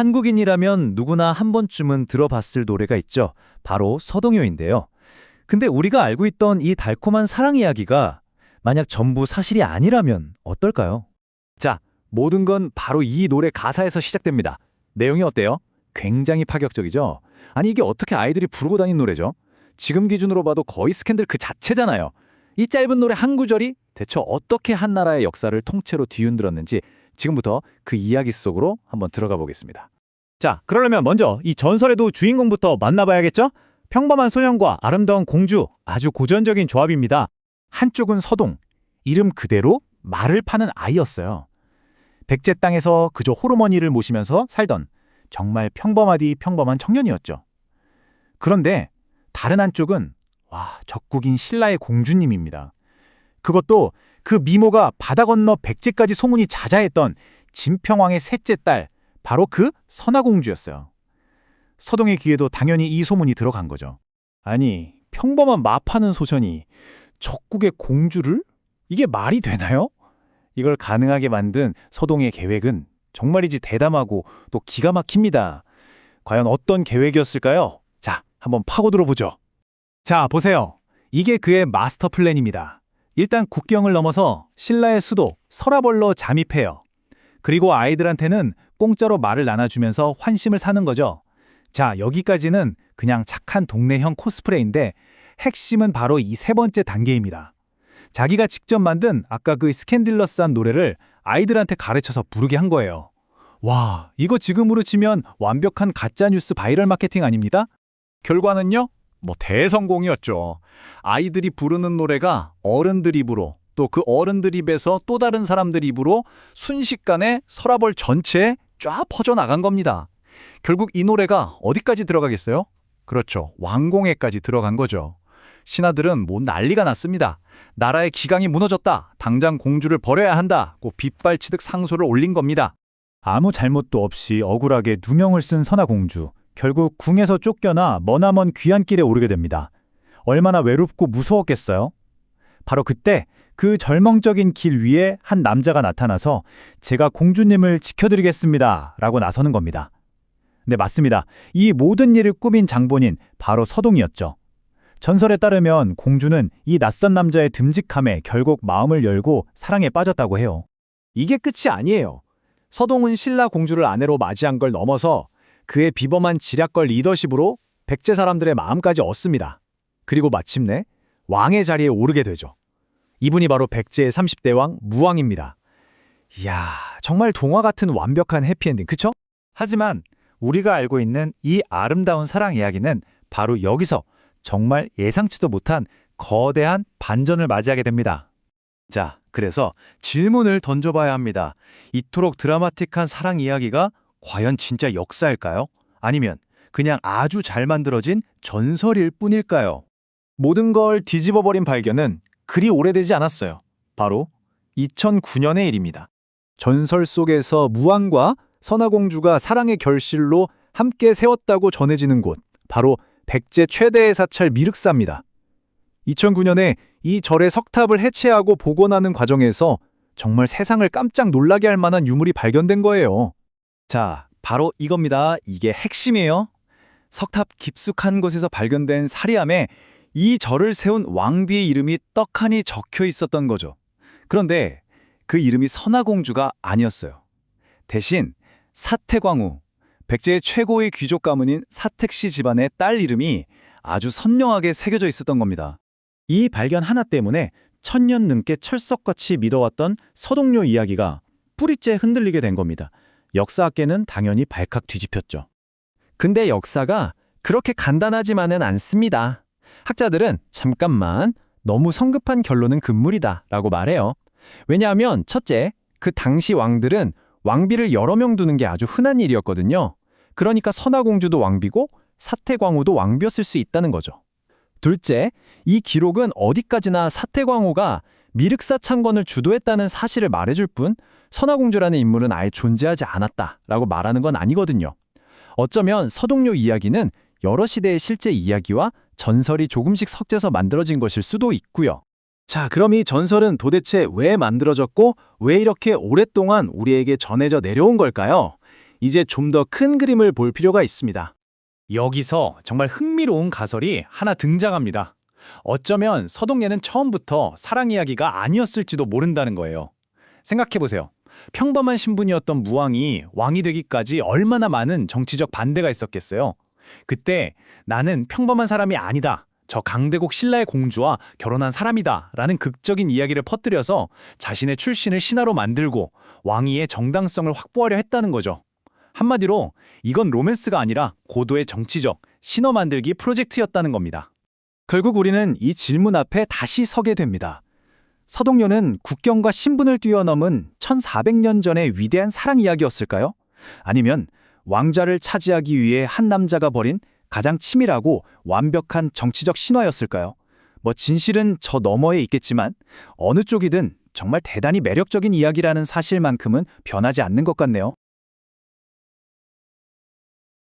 한국인이라면 누구나 한 번쯤은 들어봤을 노래가 있죠. 바로 서동요인데요. 근데 우리가 알고 있던 이 달콤한 사랑 이야기가 만약 전부 사실이 아니라면 어떨까요? 자, 모든 건 바로 이 노래 가사에서 시작됩니다. 내용이 어때요? 굉장히 파격적이죠? 아니 이게 어떻게 아이들이 부르고 다니는 노래죠? 지금 기준으로 봐도 거의 스캔들 그 자체잖아요. 이 짧은 노래 한 구절이 대체 어떻게 한 나라의 역사를 통째로 뒤흔들었는지 지금부터 그 이야기 속으로 한번 들어가 보겠습니다. 자, 그러려면 먼저 이 전설의 주인공부터 만나봐야겠죠? 평범한 소년과 아름다운 공주, 아주 고전적인 조합입니다. 한쪽은 서동, 이름 그대로 말을 파는 아이였어요. 백제 땅에서 그저 호르머니를 모시면서 살던 정말 평범하디 평범한 청년이었죠. 그런데 다른 한쪽은 적국인 신라의 공주님입니다. 그것도 그 미모가 바다 건너 백제까지 소문이 자자했던 진평왕의 셋째 딸, 바로 그 선화공주였어요. 서동의 귀에도 당연히 이 소문이 들어간 거죠. 아니, 평범한 마 파는 소년이 적국의 공주를? 이게 말이 되나요? 이걸 가능하게 만든 서동의 계획은 정말이지 대담하고 또 기가 막힙니다. 과연 어떤 계획이었을까요? 자, 한번 파고들어 보죠. 자, 보세요. 이게 그의 마스터 플랜입니다. 일단 국경을 넘어서 신라의 수도 서라벌로 잠입해요. 그리고 아이들한테는 공짜로 말을 나눠주면서 환심을 사는 거죠. 자, 여기까지는 그냥 착한 동네형 코스프레인데 핵심은 바로 이 세 번째 단계입니다. 자기가 직접 만든 아까 그 스캔딜러스한 노래를 아이들한테 가르쳐서 부르게 한 거예요. 와, 이거 지금으로 치면 완벽한 가짜뉴스 바이럴 마케팅 아닙니다? 결과는요? 대성공이었죠. 아이들이 부르는 노래가 어른들 입으로 또 그 어른들 입에서 또 다른 사람들 입으로 순식간에 서라벌 전체에 쫙 퍼져나간 겁니다. 결국 이 노래가 어디까지 들어가겠어요? 그렇죠. 왕궁에까지 들어간 거죠. 신하들은 난리가 났습니다. 나라의 기강이 무너졌다. 당장 공주를 버려야 한다. 고 빗발치듯 상소를 올린 겁니다. 아무 잘못도 없이 억울하게 누명을 쓴 선화공주. 결국 궁에서 쫓겨나 머나먼 귀환길에 오르게 됩니다. 얼마나 외롭고 무서웠겠어요? 바로 그때 그 절망적인 길 위에 한 남자가 나타나서 제가 공주님을 지켜드리겠습니다 라고 나서는 겁니다. 네, 맞습니다. 이 모든 일을 꾸민 장본인 바로 서동이었죠. 전설에 따르면 공주는 이 낯선 남자의 듬직함에 결국 마음을 열고 사랑에 빠졌다고 해요. 이게 끝이 아니에요. 서동은 신라 공주를 아내로 맞이한 걸 넘어서 그의 비범한 지략과 리더십으로 백제 사람들의 마음까지 얻습니다. 그리고 마침내 왕의 자리에 오르게 되죠. 이분이 바로 백제의 30대 왕 무왕입니다. 이야, 정말 동화 같은 완벽한 해피엔딩, 그쵸? 하지만 우리가 알고 있는 이 아름다운 사랑 이야기는 바로 여기서 정말 예상치도 못한 거대한 반전을 맞이하게 됩니다. 자, 그래서 질문을 던져봐야 합니다. 이토록 드라마틱한 사랑 이야기가 과연 진짜 역사일까요? 아니면 그냥 아주 잘 만들어진 전설일 뿐일까요? 모든 걸 뒤집어버린 발견은 그리 오래되지 않았어요. 바로 2009년의 일입니다. 전설 속에서 무왕과 선화공주가 사랑의 결실로 함께 세웠다고 전해지는 곳, 바로 백제 최대의 사찰 미륵사입니다. 2009년에 이 절의 석탑을 해체하고 복원하는 과정에서 정말 세상을 깜짝 놀라게 할 만한 유물이 발견된 거예요. 자, 바로 이겁니다. 이게 핵심이에요. 석탑 깊숙한 곳에서 발견된 사리암에 이 절을 세운 왕비의 이름이 떡하니 적혀 있었던 거죠. 그런데 그 이름이 선화공주가 아니었어요. 대신 사태광후, 백제의 최고의 귀족 가문인 사택씨 집안의 딸 이름이 아주 선명하게 새겨져 있었던 겁니다. 이 발견 하나 때문에 천년 넘게 철석같이 믿어왔던 서동요 이야기가 뿌리째 흔들리게 된 겁니다. 역사학계는 당연히 발칵 뒤집혔죠. 근데 역사가 그렇게 간단하지만은 않습니다. 학자들은 잠깐만, 너무 성급한 결론은 금물이다 라고 말해요. 왜냐하면 첫째, 그 당시 왕들은 왕비를 여러 명 두는 게 아주 흔한 일이었거든요. 그러니까 선화공주도 왕비고 사태광후도 왕비였을 수 있다는 거죠. 둘째, 이 기록은 어디까지나 사태광후가 미륵사 창건을 주도했다는 사실을 말해줄 뿐 선화공주라는 인물은 아예 존재하지 않았다라고 말하는 건 아니거든요. 어쩌면 서동요 이야기는 여러 시대의 실제 이야기와 전설이 조금씩 섞여서 만들어진 것일 수도 있고요. 자, 그럼 이 전설은 도대체 왜 만들어졌고 왜 이렇게 오랫동안 우리에게 전해져 내려온 걸까요? 이제 좀 더 큰 그림을 볼 필요가 있습니다. 여기서 정말 흥미로운 가설이 하나 등장합니다. 어쩌면 서동예는 처음부터 사랑 이야기가 아니었을지도 모른다는 거예요. 생각해보세요. 평범한 신분이었던 무왕이 왕이 되기까지 얼마나 많은 정치적 반대가 있었겠어요. 그때 나는 평범한 사람이 아니다. 저 강대국 신라의 공주와 결혼한 사람이다. 라는 극적인 이야기를 퍼뜨려서 자신의 출신을 신하로 만들고 왕위의 정당성을 확보하려 했다는 거죠. 한마디로 이건 로맨스가 아니라 고도의 정치적, 신화 만들기 프로젝트였다는 겁니다. 결국 우리는 이 질문 앞에 다시 서게 됩니다. 서동요는 국경과 신분을 뛰어넘은 1400년 전의 위대한 사랑 이야기였을까요? 아니면 왕좌를 차지하기 위해 한 남자가 벌인 가장 치밀하고 완벽한 정치적 신화였을까요? 진실은 저 너머에 있겠지만 어느 쪽이든 정말 대단히 매력적인 이야기라는 사실만큼은 변하지 않는 것 같네요.